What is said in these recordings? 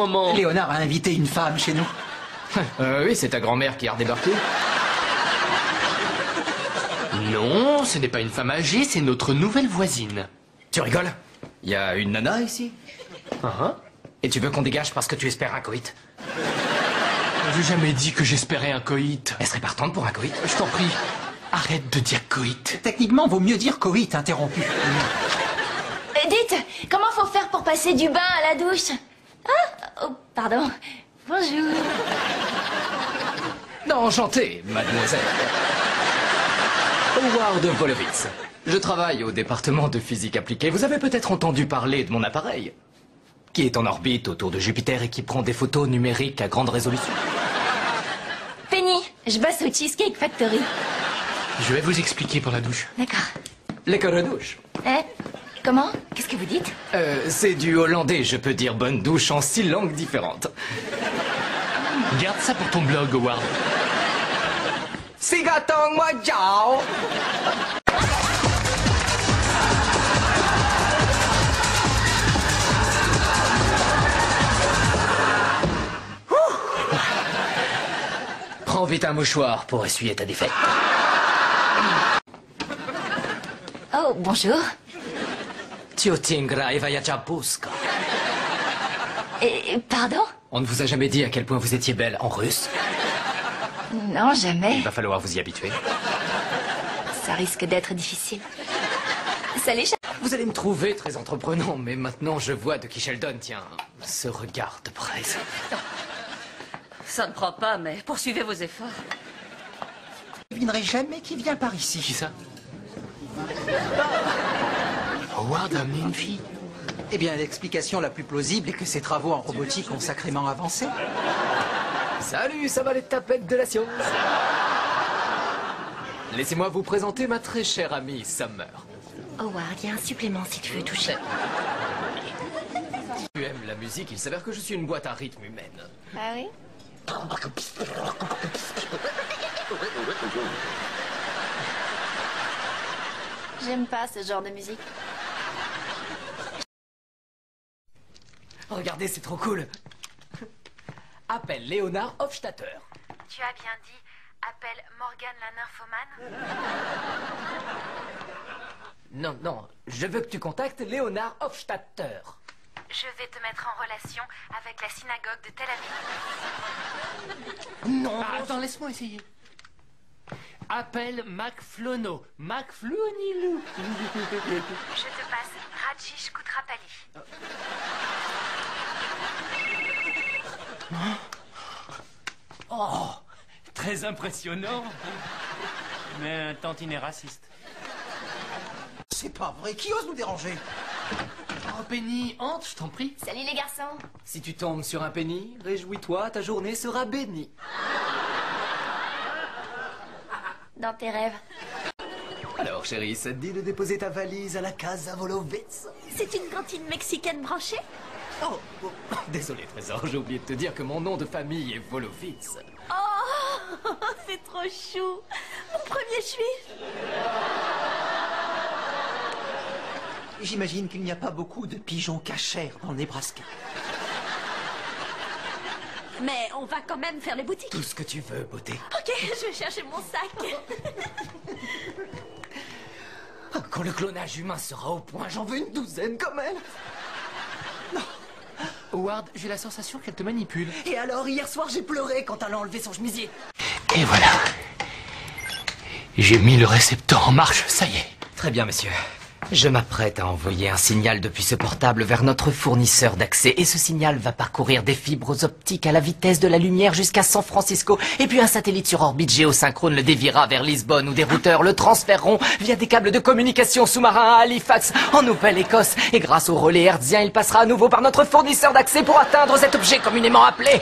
moment. Léonard a invité une femme chez nous. Oui, c'est ta grand-mère qui a redébarqué. Non, ce n'est pas une femme âgée, c'est notre nouvelle voisine. Tu rigoles? Y a une nana ici? Hein? Et tu veux qu'on dégage parce que tu espères un coït? J'ai jamais dit que j'espérais un coït. Elle serait partante pour un coït? Je t'en prie, arrête de dire coït. Techniquement, vaut mieux dire coït interrompu. Dites, comment faut faire pour passer du bain à la douche? Ah, oh, pardon. Bonjour. Non, enchanté, mademoiselle. Howard Wolowitz. Je travaille au département de physique appliquée. Vous avez peut-être entendu parler de mon appareil, qui est en orbite autour de Jupiter et qui prend des photos numériques à grande résolution. Penny, je bosse au Cheesecake Factory. Je vais vous expliquer pour la douche. D'accord. L'école de douche. Comment? Qu'est-ce que vous dites? C'est du hollandais, je peux dire bonne douche en 6 langues différentes. Garde ça pour ton blog, Howard. Sigatong moi ciao. Prends vite un mouchoir pour essuyer ta défaite. Oh, bonjour. Tiotingra Evayachapuska. Pardon? On ne vous a jamais dit à quel point vous étiez belle en russe? Non, jamais. Il va falloir vous y habituer. Ça risque d'être difficile. Salut, Vous allez me trouver très entreprenant, mais maintenant je vois de qui Sheldon tient ce regard de presse. Ça ne prend pas, mais poursuivez vos efforts. Je ne devinerai jamais qui vient par Qui ici. ça? Howard a amené une fille. Eh bien, l'explication la plus plausible est que ses travaux en robotique ont sacrément avancé. Salut, ça va les tapettes de la science. Laissez-moi vous présenter ma très chère amie Summer. Howard, il y a un supplément si tu veux toucher. Tu aimes la musique, il s'avère que je suis une boîte à rythme humaine. Ah oui? J'aime pas ce genre de musique. Regardez, c'est trop cool. Appelle Léonard Hofstadter. Tu as bien dit, appelle Morgane la nymphomane? Non, non, je veux que tu contactes Léonard Hofstadter. Je vais te mettre en relation avec la synagogue de Tel Aviv. Non. Attends, laisse-moi essayer. Appelle McFlono. McFlounilou. Je te passe Rajesh Kutrapali. Oh, très impressionnant. Mais un tantinet raciste. C'est pas vrai, qui ose nous déranger? Oh, Penny, entre, je t'en prie. Salut les garçons. Si tu tombes sur un penny, réjouis-toi, ta journée sera bénie. Dans tes rêves. Alors, chérie, ça te dit de déposer ta valise à la Casa Wolowitz? C'est une cantine mexicaine branchée? Oh, désolé, trésor, j'ai oublié de te dire que mon nom de famille est Wolowitz. Oh, c'est trop chou. Mon premier juif. J'imagine qu'il n'y a pas beaucoup de pigeons cachers dans le Nebraska. Mais on va quand même faire les boutiques. Tout ce que tu veux, beauté. Ok, je vais chercher mon sac. Quand le clonage humain sera au point, j'en veux une douzaine comme elle. Howard, j'ai la sensation qu'elle te manipule. Et alors, hier soir, j'ai pleuré quand elle a enlevé son chemisier. Et voilà. J'ai mis le récepteur en marche, ça y est. Très bien, monsieur. Je m'apprête à envoyer un signal depuis ce portable vers notre fournisseur d'accès. Et ce signal va parcourir des fibres optiques à la vitesse de la lumière jusqu'à San Francisco. Et puis un satellite sur orbite géosynchrone le déviera vers Lisbonne, où des routeurs le transféreront via des câbles de communication sous-marins à Halifax, en Nouvelle-Écosse. Et grâce au relais hertzien, il passera à nouveau par notre fournisseur d'accès pour atteindre cet objet communément appelé...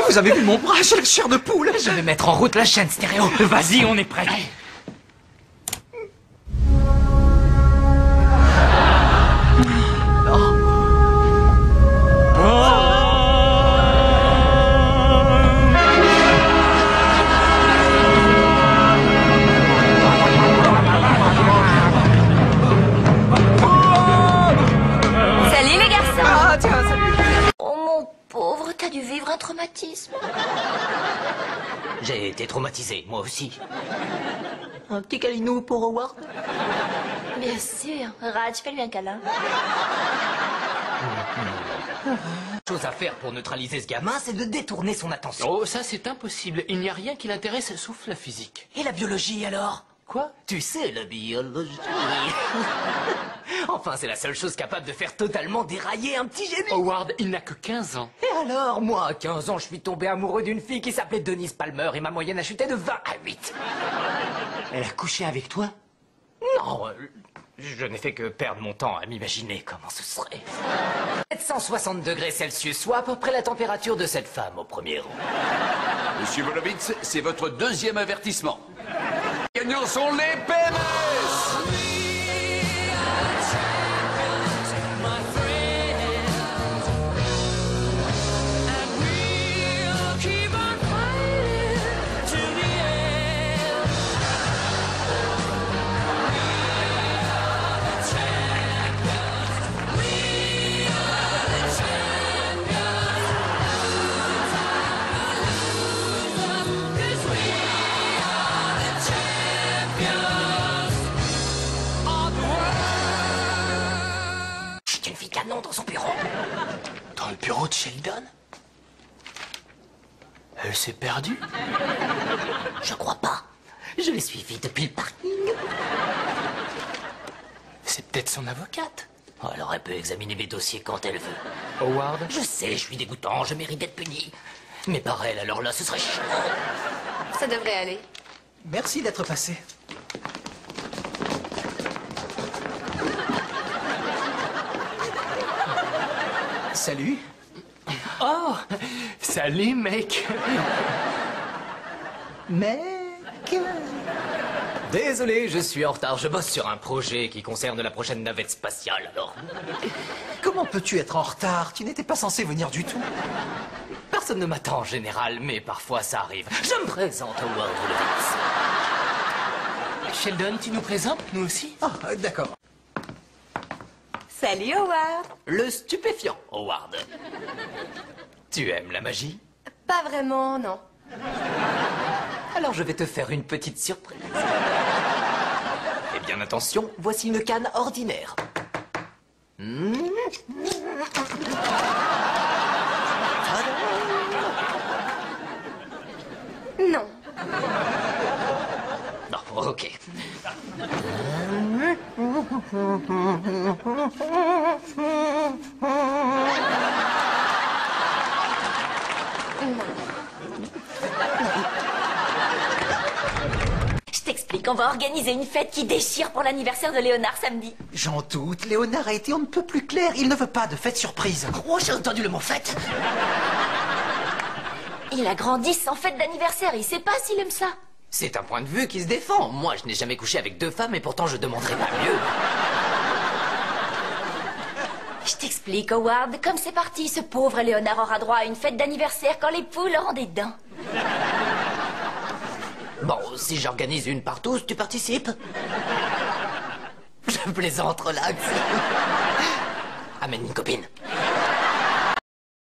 Vous avez vu mon bras, j'ai la chair de poule. Je vais mettre en route la chaîne stéréo. Vas-y, on est prêt. traumatisme. J'ai été traumatisé, moi aussi. Un petit câlinou pour Howard? Bien sûr. Raj, fais-lui un câlin. Chose à faire pour neutraliser ce gamin, c'est de détourner son attention. Oh, ça c'est impossible. Il n'y a rien qui l'intéresse sauf la physique. Et la biologie alors? Quoi? Tu sais, la biologie. Enfin, c'est la seule chose capable de faire totalement dérailler un petit génie. Howard, il n'a que 15 ans. Et alors, moi, à 15 ans, je suis tombé amoureux d'une fille qui s'appelait Denise Palmer et ma moyenne a chuté de 20 à 8. Elle a couché avec toi? Non, je n'ai fait que perdre mon temps à m'imaginer comment ce serait. 760 degrés Celsius, soit à peu près la température de cette femme au premier rang. Monsieur Volovitz, c'est votre deuxième avertissement. Les gagnants sont les PMS. C'est une fille canon dans son bureau. Dans le bureau de Sheldon? Elle s'est perdue? Je crois pas. Je l'ai suivie depuis le parking. C'est peut-être son avocate. Alors elle peut examiner mes dossiers quand elle veut. Howard? Je sais, je suis dégoûtant, je mérite d'être puni. Mais par elle, alors là, ce serait chiant. Ça devrait aller. Merci d'être passé. Salut. Oh! Salut, mec! Mec. Désolé, je suis en retard. Je bosse sur un projet qui concerne la prochaine navette spatiale, alors. Comment peux-tu être en retard? Tu n'étais pas censé venir du tout. Personne ne m'attend en général, mais parfois ça arrive. Je me présente, Howard Wolowitz. Sheldon, tu nous présentes, nous aussi? Ah, d'accord. Salut, Howard. Le stupéfiant, Howard. Tu aimes la magie? Pas vraiment, non. Alors je vais te faire une petite surprise. Eh bien attention, voici une canne ordinaire. Non. Non, ok. Je t'explique, on va organiser une fête qui déchire pour l'anniversaire de Léonard samedi. J'en doute. Léonard a été on ne peut plus clair. Il ne veut pas de fête surprise. Oh, j'ai entendu le mot fête. Il a grandi sans fête d'anniversaire, il sait pas s'il aime ça. C'est un point de vue qui se défend. Moi, je n'ai jamais couché avec 2 femmes et pourtant je demanderais pas mieux. Je t'explique, Howard, comme c'est parti, ce pauvre Léonard aura droit à une fête d'anniversaire quand les poules auront des dents. Bon, si j'organise une par tous, tu participes? Je plaisante, relax. Amène une copine.